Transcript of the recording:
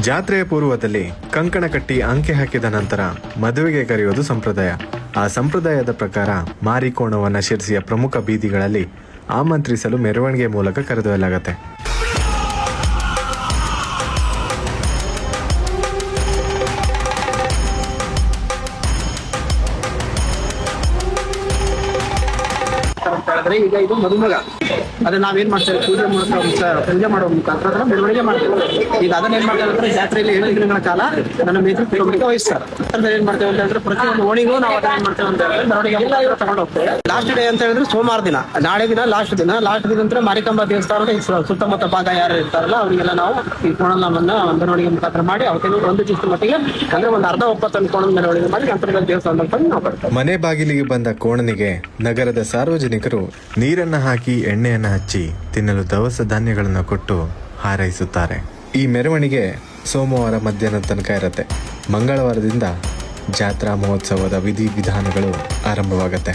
ಜಾತ್ರೆಯ ಪೂರ್ವದಲ್ಲಿ ಕಂಕಣ ಕಟ್ಟಿ ಅಂಕೆ ಹಾಕಿದ ನಂತರ ಮದುವೆಗೆ ಕರೆಯುವುದು ಸಂಪ್ರದಾಯ. ಆ ಸಂಪ್ರದಾಯದ ಪ್ರಕಾರ ಮಾರಿಕೋಣವನ್ನ ಶಿರಸಿಯ ಪ್ರಮುಖ ಬೀದಿಗಳಲ್ಲಿ ಆಮಂತ್ರಿಸಲು ಮೆರವಣಿಗೆ ಮೂಲಕ ಕರೆದೊಯ್ಯಲಾಗುತ್ತೆ. ಈಗ ಇದು ಮದುಮಗ ಅದನ್ನ ನಾವೇನ್ ಮಾಡ್ತೇವೆ, ಪೂಜೆ ಮಾಡೋ ಮುಖಾಂತರ ಅದನ್ನ ಮೆರವಣಿಗೆ ಮಾಡ್ತೇವೆ. ಈಗ ಅದನ್ನ ಏನ್ ಮಾಡ್ತೇವೆ ಅಂದ್ರೆ ಜಾತ್ರೆಯಲ್ಲಿ 7 ದಿನಗಳ ಕಾಲ ನನ್ನ ನೇತೃತ್ವಕ್ಕೆ ವಹಿಸ್ತಾರೆ. ಅದ್ರ ಏನ್ ಮಾಡ್ತೇವೆ ಅಂತ ಹೇಳಿದ್ರೆ ಪ್ರತಿಯೊಂದು ಓಣಿಗೂ ನಾವು ಅದನ್ನ ಏನ್ ಮಾಡ್ತೇವೆ ಅಂತ ಹೇಳಿದ್ರೆ ಮೆರವಣಿಗೆ ತಗೊಂಡು ಹೋಗ್ತೇವೆ. ಲಾಸ್ಟ್ ಡೇ ಅಂತ ಹೇಳಿದ್ರೆ ಸೋಮವಾರ ದಿನ, ನಾಳೆ ದಿನ ಲಾಸ್ಟ್ ದಿನ ನಂತರ ಮಾರಿಕಾಂಬಾ ದೇವಸ್ಥಾನದ ಸುತ್ತಮುತ್ತ ಭಾಗ ಯಾರು ಇರ್ತಾರಲ್ಲ ಅವರಿಗೆಲ್ಲ ನಾವು ಈ ಕೋಣನವನ್ನ ಮೆರವಣಿಗೆ ಮುಖಾಂತರ ಮಾಡಿ ಅವತ್ತಿನ ಒಂದು ದಿವಸದ ಮಟ್ಟಿಗೆ ಅಂದ್ರೆ ಒಂದು ಅರ್ಧ ಒಪ್ಪತ್ತನ್ನು ಕೋಣ ಮೆರವಣಿಗೆ ಮಾಡಿ ನಂತರ ದೇವಸ್ಥಾನದ ನಾವು ಬರ್ತೇವೆ. ಮನೆ ಬಾಗಿಲಿಗೆ ಬಂದ ಕೋಣನಿಗೆ ನಗರದ ಸಾರ್ವಜನಿಕರು ನೀರನ್ನ ಹಾಕಿ ಎಣ್ಣೆಯನ್ನ ಹಚ್ಚಿ ತಿನ್ನಲು ದವಸ ಧಾನ್ಯಗಳನ್ನು ಕೊಟ್ಟು ಹಾರೈಸುತ್ತಾರೆ. ಈ ಮೆರವಣಿಗೆ ಸೋಮವಾರ ಮಧ್ಯಾಹ್ನದ ತನಕ ಇರುತ್ತೆ. ಮಂಗಳವಾರದಿಂದ ಜಾತ್ರಾ ಮಹೋತ್ಸವದ ವಿಧಿ ವಿಧಾನಗಳು ಆರಂಭವಾಗುತ್ತೆ.